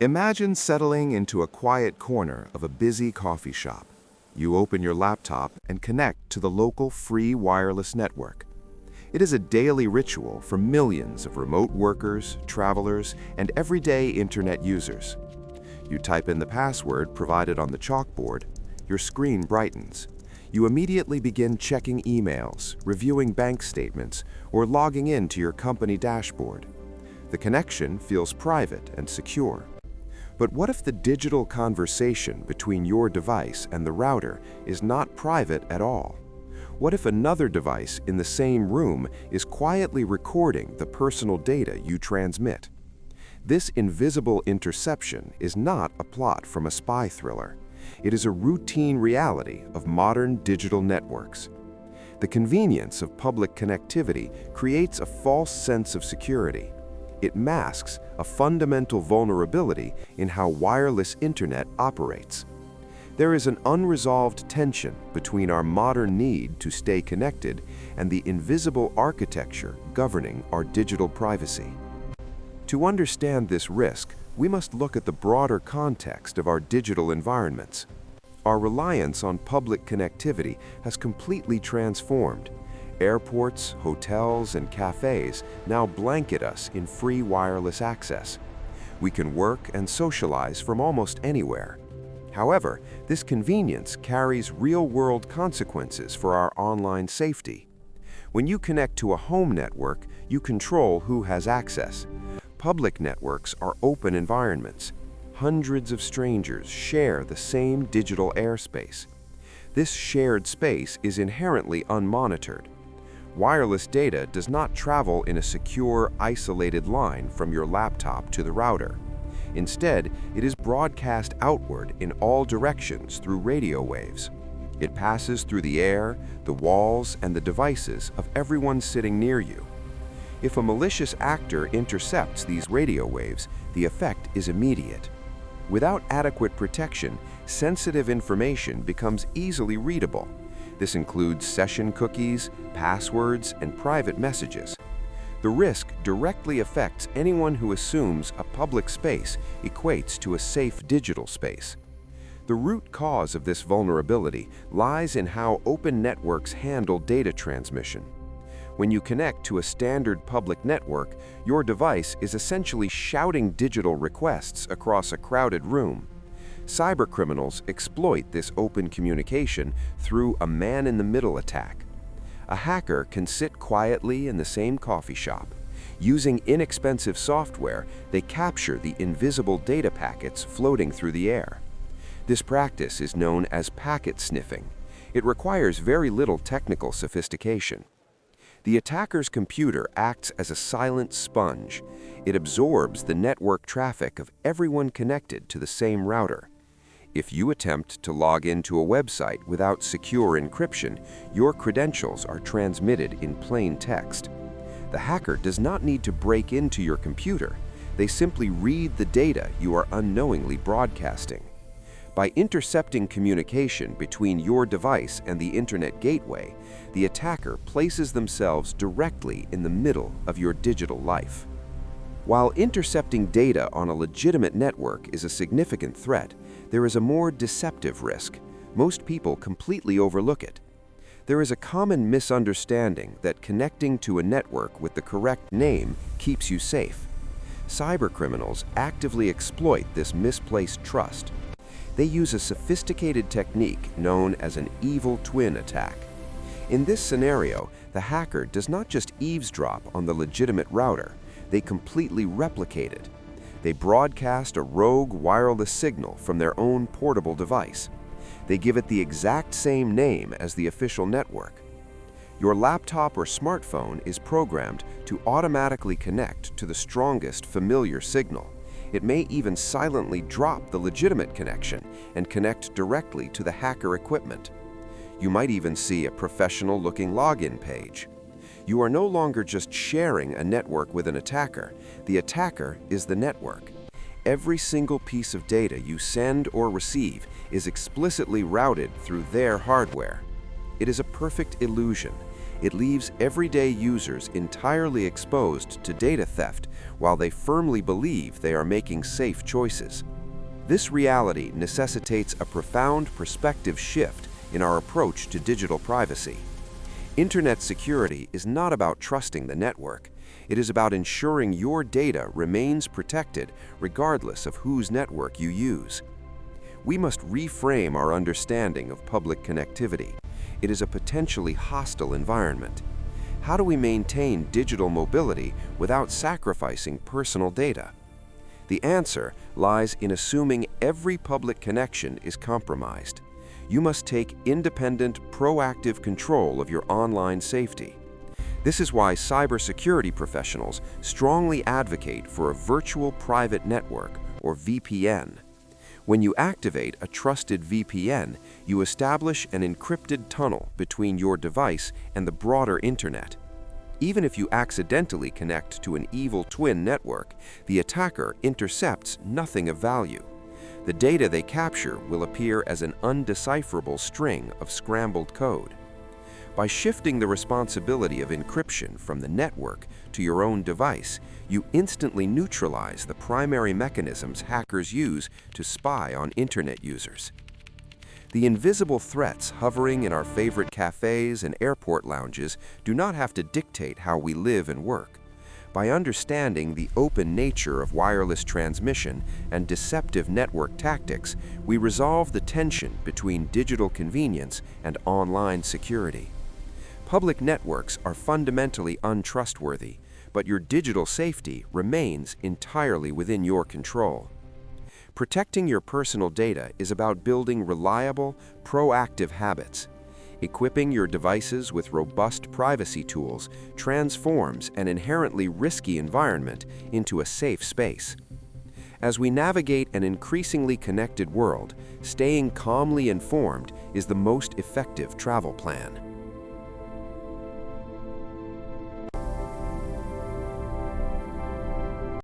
Imagine settling into a quiet corner of a busy coffee shop. You open your laptop and connect to the local free wireless network. It is a daily ritual for millions of remote workers, travelers, and everyday internet users. You type in the password provided on the chalkboard, your screen brightens. You immediately begin checking emails, reviewing bank statements, or logging into your company dashboard. The connection feels private and secure. But what if the digital conversation between your device and the router is not private at all? What if another device in the same room is quietly recording the personal data you transmit? This invisible interception is not a plot from a spy thriller. It is a routine reality of modern digital networks. The convenience of public connectivity creates a false sense of security. It masks a fundamental vulnerability in how wireless internet operates. There is an unresolved tension between our modern need to stay connected and the invisible architecture governing our digital privacy. To understand this risk, we must look at the broader context of our digital environments. Our reliance on public connectivity has completely transformed. Airports, hotels, and cafes now blanket us in free wireless access. We can work and socialize from almost anywhere. However, this convenience carries real-world consequences for our online safety. When you connect to a home network, you control who has access. Public networks are open environments. Hundreds of strangers share the same digital airspace. This shared space is inherently unmonitored. Wireless data does not travel in a secure, isolated line from your laptop to the router. Instead, it is broadcast outward in all directions through radio waves. It passes through the air, the walls, and the devices of everyone sitting near you. If a malicious actor intercepts these radio waves, the effect is immediate. Without adequate protection, sensitive information becomes easily readable. This includes session cookies, passwords, and private messages. The risk directly affects anyone who assumes a public space equates to a safe digital space. The root cause of this vulnerability lies in how open networks handle data transmission. When you connect to a standard public network, your device is essentially shouting digital requests across a crowded room. Cybercriminals exploit this open communication through a man-in-the-middle attack. A hacker can sit quietly in the same coffee shop. Using inexpensive software, they capture the invisible data packets floating through the air. This practice is known as packet sniffing. It requires very little technical sophistication. The attacker's computer acts as a silent sponge. It absorbs the network traffic of everyone connected to the same router. If you attempt to log into a website without secure encryption, your credentials are transmitted in plain text. The hacker does not need to break into your computer. They simply read the data you are unknowingly broadcasting. By intercepting communication between your device and the internet gateway, the attacker places themselves directly in the middle of your digital life. While intercepting data on a legitimate network is a significant threat, there is a more deceptive risk. Most people completely overlook it. There is a common misunderstanding that connecting to a network with the correct name keeps you safe. Cybercriminals actively exploit this misplaced trust. They use a sophisticated technique known as an evil twin attack. In this scenario, the hacker does not just eavesdrop on the legitimate router, they completely replicate it. They broadcast a rogue wireless signal from their own portable device. They give it the exact same name as the official network. Your laptop or smartphone is programmed to automatically connect to the strongest familiar signal. It may even silently drop the legitimate connection and connect directly to the hacker equipment. You might even see a professional-looking login page. You are no longer just sharing a network with an attacker. The attacker is the network. Every single piece of data you send or receive is explicitly routed through their hardware. It is a perfect illusion. It leaves everyday users entirely exposed to data theft while they firmly believe they are making safe choices. This reality necessitates a profound perspective shift in our approach to digital privacy. Internet security is not about trusting the network. It is about ensuring your data remains protected regardless of whose network you use. We must reframe our understanding of public connectivity. It is a potentially hostile environment. How do we maintain digital mobility without sacrificing personal data? The answer lies in assuming every public connection is compromised. You must take independent, proactive control of your online safety. This is why cybersecurity professionals strongly advocate for a virtual private network, or VPN. When you activate a trusted VPN, you establish an encrypted tunnel between your device and the broader internet. Even if you accidentally connect to an evil twin network, the attacker intercepts nothing of value. The data they capture will appear as an undecipherable string of scrambled code. By shifting the responsibility of encryption from the network to your own device, you instantly neutralize the primary mechanisms hackers use to spy on internet users. The invisible threats hovering in our favorite cafes and airport lounges do not have to dictate how we live and work. By understanding the open nature of wireless transmission and deceptive network tactics, we resolve the tension between digital convenience and online security. Public networks are fundamentally untrustworthy, but your digital safety remains entirely within your control. Protecting your personal data is about building reliable, proactive habits. Equipping your devices with robust privacy tools transforms an inherently risky environment into a safe space. As we navigate an increasingly connected world, staying calmly informed is the most effective travel plan.